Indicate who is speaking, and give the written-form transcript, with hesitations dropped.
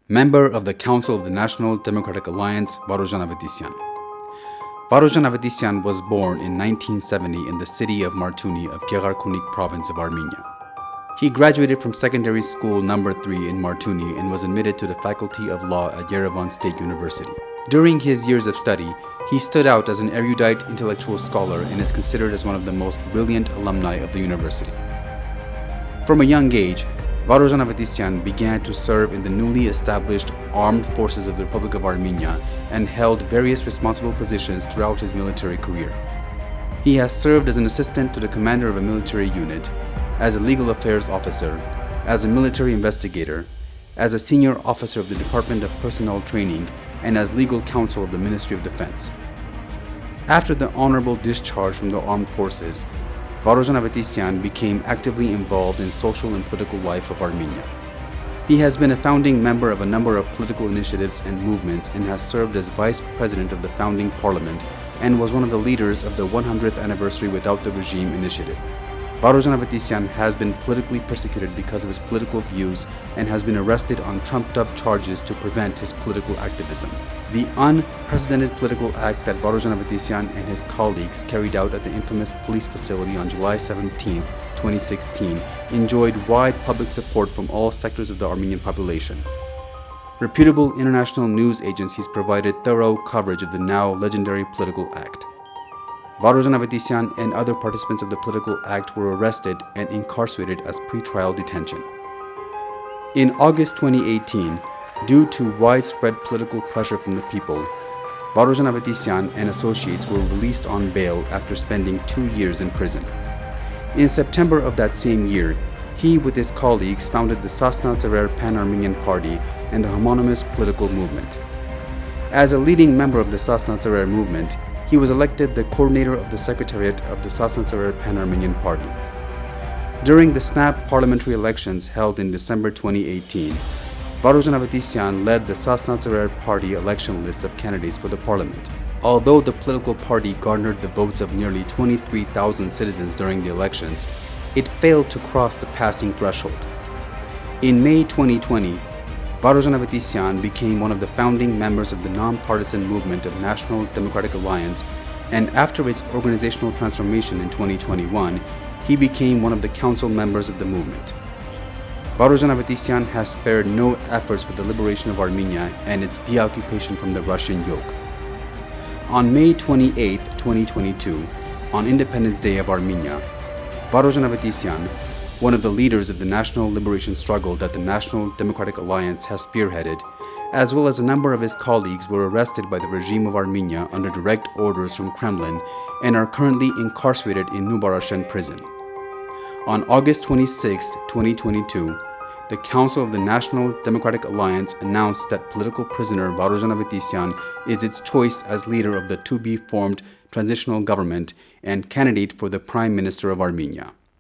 Speaker 1: Member of the Council of the National Democratic Alliance, Varuzhan Avetisyan. Varuzhan Avetisyan was born in 1970 in the city of Martuni of Gegharkunik province of Armenia. He graduated from secondary school number 3 in Martuni and was admitted to the Faculty of Law at Yerevan State University. During his years of study, he stood out as an erudite intellectual scholar and is considered as one of the most brilliant alumni of the university. From a young age, Varuzhan Avetisyan began to serve in the newly established armed forces of the Republic of Armenia and held various responsible positions throughout his military career. He has served as an assistant to the commander of a military unit, as a legal affairs officer, as a military investigator, as a senior officer of the Department of Personnel Training, and as legal counsel of the Ministry of Defense. After the honorable discharge from the armed forces, Varuzhan Avetisyan became actively involved in social and political life of Armenia. He has been a founding member of a number of political initiatives and movements and has served as vice president of the founding parliament and was one of the leaders of the 100th anniversary Without the Regime initiative. Varuzhan Avetisyan has been politically persecuted because of his political views and has been arrested on trumped-up charges to prevent his political activism. The unprecedented political act that Varuzhan Avetisyan and his colleagues carried out at the infamous police facility on July 17, 2016, enjoyed wide public support from all sectors of the Armenian population. Reputable international news agencies provided thorough coverage of the now legendary political act. Varuzhan Avetisyan and other participants of the political act were arrested and incarcerated as pre-trial detention. In August 2018, due to widespread political pressure from the people, Varuzhan Avetisyan and associates were released on bail after spending 2 years in prison. In September of that same year, he with his colleagues founded the Sasna Tsrer Pan-Armenian party and the homonymous political movement. As a leading member of the Sasna Tsrer movement, he was elected the coordinator of the secretariat of the Sasna Tsrer Pan-Armenian party. During the snap parliamentary elections held in December 2018, Varuzhan Avetisyan led the Sasna Tsrer party election list of candidates for the parliament. Although the political party garnered the votes of nearly 23,000 citizens during the elections, it failed to cross the passing threshold. In May 2020, Varuzhan Avetisyan became one of the founding members of the non-partisan movement of National Democratic Alliance, and after its organizational transformation in 2021, he became one of the council members of the movement. Varuzhan Avetisyan has spared no efforts for the liberation of Armenia and its deoccupation from the Russian yoke. On May 28, 2022, on Independence Day of Armenia, Varuzhan Avetisyan, one of the leaders of the national liberation struggle that the National Democratic Alliance has spearheaded, as well as a number of his colleagues were arrested by the regime of Armenia under direct orders from Kremlin and are currently incarcerated in Nubarashen prison. On August 26, 2022, the Council of the National Democratic Alliance announced that political prisoner Varuzhan Avetisyan is its choice as leader of the to-be-formed transitional government and candidate for the Prime Minister of Armenia.